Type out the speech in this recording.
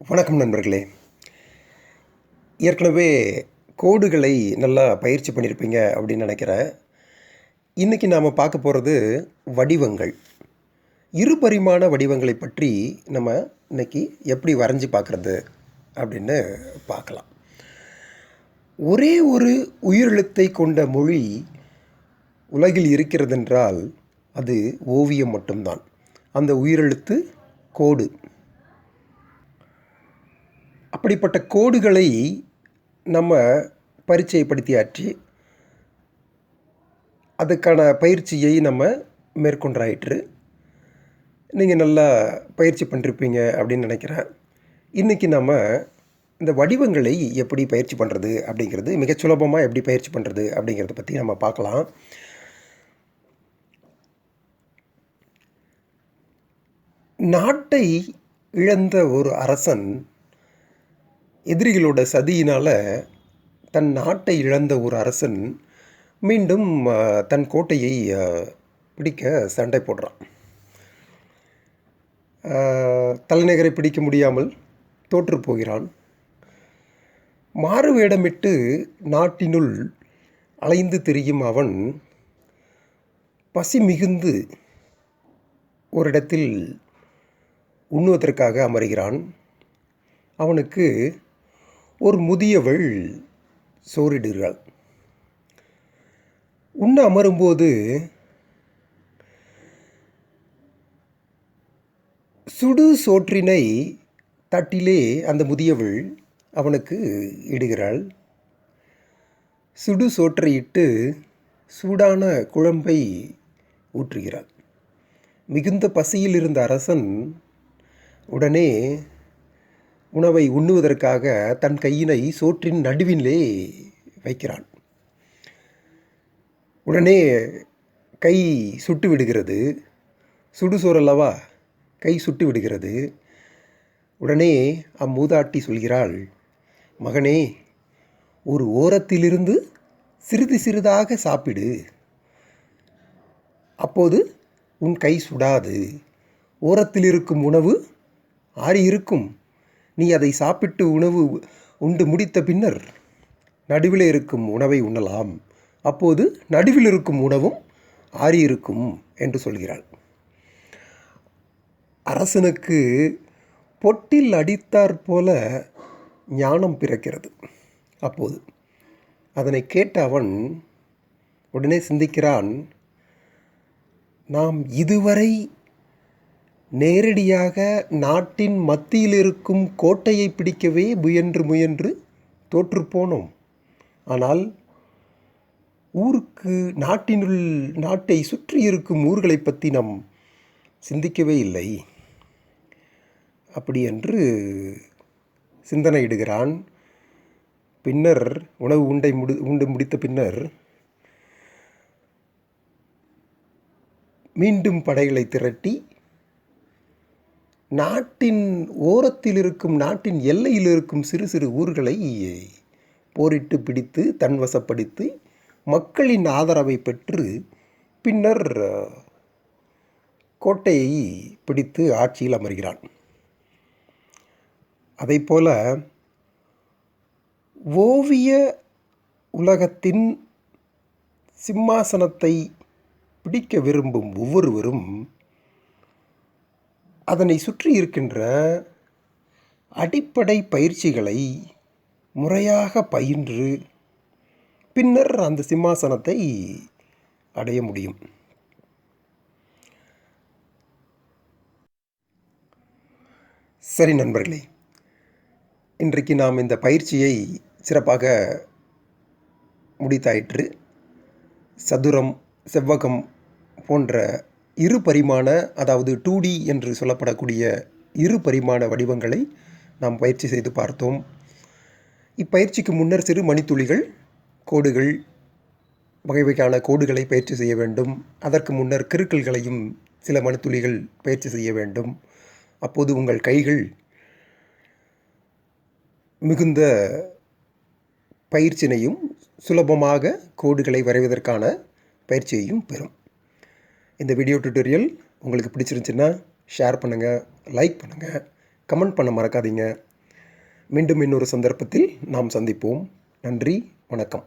வணக்கம் நண்பர்களே. ஏற்கனவே கோடுகளை நல்லா பயிற்சி பண்ணியிருப்பீங்க அப்படின்னு நினைக்கிறேன். இன்றைக்கி நாம் பார்க்க போகிறது வடிவங்கள். இருபரிமாண வடிவங்களை பற்றி நம்ம இன்றைக்கி எப்படி வரைஞ்சி பார்க்குறது அப்படின்னு பார்க்கலாம். ஒரே ஒரு உயிரெழுத்தை கொண்ட மொழி உலகில் இருக்கிறதென்றால் அது ஓவியம் மட்டும்தான். அந்த உயிரெழுத்து கோடு. அப்படிப்பட்ட கோடுகளை நம்ம பரிச்சயப்படுத்தியாச்சு. அதுக்கான பயிற்சியை நம்ம மேற்கொண்டாயிற்று. நீங்கள் நல்லா பயிற்சி பண்ணிருப்பீங்க அப்படின்னு நினைக்கிறேன். இன்றைக்கி நம்ம இந்த வடிவங்களை எப்படி பயிற்சி பண்ணுறது அப்படிங்கிறது, மிகச் சுலபமாக எப்படி பயிற்சி பண்ணுறது அப்படிங்கிறத பற்றி நம்ம பார்க்கலாம். நாட்டை இழந்த ஒரு அரசன் எதிரிகளோட சதியினால் தன் நாட்டை இழந்த ஒரு அரசன் மீண்டும் தன் கோட்டையை பிடிக்க சண்டை போடுறான். தலைநகரை பிடிக்க முடியாமல் தோற்று போகிறான். மாறு வேடமிட்டு நாட்டினுள் அலைந்து திரியும் அவன் பசி மிகுந்து ஒரு இடத்தில் உண்ணுவதற்காக அமர்கிறான். அவனுக்கு ஒரு முதியவள் சோறிடுகிறாள். உண்ண அமரும்போது சுடு சோற்றினை தட்டிலே அந்த முதியவள் அவனுக்கு இடுகிறாள். சுடு சோற்றை இட்டு சூடான குழம்பை ஊற்றுகிறாள். மிகுந்த பசியில் இருந்த அரசன் உடனே உணவை உண்ணுவதற்காக தன் கையினை சோற்றின் நடுவிலே வைக்கிறான். உடனே கை சுட்டு விடுகிறது. சுடுசோறு அல்லவா, கை சுட்டு விடுகிறது. உடனே அம்மூதாட்டி சொல்கிறாள், மகனே, ஒரு ஓரத்திலிருந்து சிறிது சிறிதாக சாப்பிடு, அப்போது உன் கை சுடாது. ஓரத்தில் இருக்கும் உணவு ஆறியிருக்கும். நீ அதை சாப்பிட்டு உண்டு முடித்த பின்னர் நடுவில் இருக்கும் உணவை உண்ணலாம். அப்போது நடுவில் இருக்கும் உணவும் ஆறியிருக்கும் என்று சொல்கிறாள். அரசனுக்கு பொட்டில் அடித்தாற் போல ஞானம் பிறக்கிறது. அப்போது அதனை கேட்ட அவன் உடனே சிந்திக்கிறான், நாம் இதுவரை நேரடியாக நாட்டின் மத்தியில் இருக்கும் கோட்டையை பிடிக்கவே முயன்று தோற்றுப்போனோம். ஆனால் நாட்டை சுற்றி இருக்கும் ஊர்களை பற்றி நாம் சிந்திக்கவே இல்லை. அப்படி என்று சிந்தனையிடுகிறான். பின்னர் உணவு உண்டு முடித்த பின்னர் மீண்டும் படைகளை திரட்டி நாட்டின் ஓரத்தில் இருக்கும், நாட்டின் எல்லையில் இருக்கும் சிறு சிறு ஊர்களை போரிட்டு பிடித்து தன்வசப்படுத்தி மக்களின் ஆதரவை பெற்று பின்னர் கோட்டையை பிடித்து ஆட்சியில் அமர்கிறான். அதைப்போல ஓவிய உலகத்தின் சிம்மாசனத்தை பிடிக்க விரும்பும் ஒவ்வொருவரும் அதனை சுற்றி இருக்கின்ற அடிப்படை பயிற்சிகளை முறையாக பயின்று பின்னர் அந்த சிம்மாசனத்தை அடைய முடியும். சரி நண்பர்களே, இன்றைக்கு நாம் இந்த பயிற்சியை சிறப்பாக முடித்தாயிற்று. சதுரம், செவ்வகம் போன்ற இருபரிமாண, அதாவது 2D என்று சொல்லப்படக்கூடிய இருபரிமாண வடிவங்களை நாம் பயிற்சி செய்து பார்த்தோம். இப்பயிற்சிக்கு முன்னர் சிறு மணித்துளிகள், கோடுகள், வகை வகையான கோடுகளை பயிற்சி செய்ய வேண்டும். அதற்கு முன்னர் கிறுக்கல்களையும் சில மணித்துளிகள் பயிற்சி செய்ய வேண்டும். அப்போது உங்கள் கைகள் மிகுந்த பயிற்சினையும் சுலபமாக கோடுகளை வரைவதற்கான பயிற்சியையும் பெறும். இந்த வீடியோ டியூட்டோரியல் உங்களுக்கு பிடிச்சிருந்துச்சுன்னா ஷேர் பண்ணுங்கள், லைக் பண்ணுங்கள், கமெண்ட் பண்ண மறக்காதீங்க. மீண்டும் இன்னொரு சந்தர்ப்பத்தில் நாம் சந்திப்போம். நன்றி, வணக்கம்.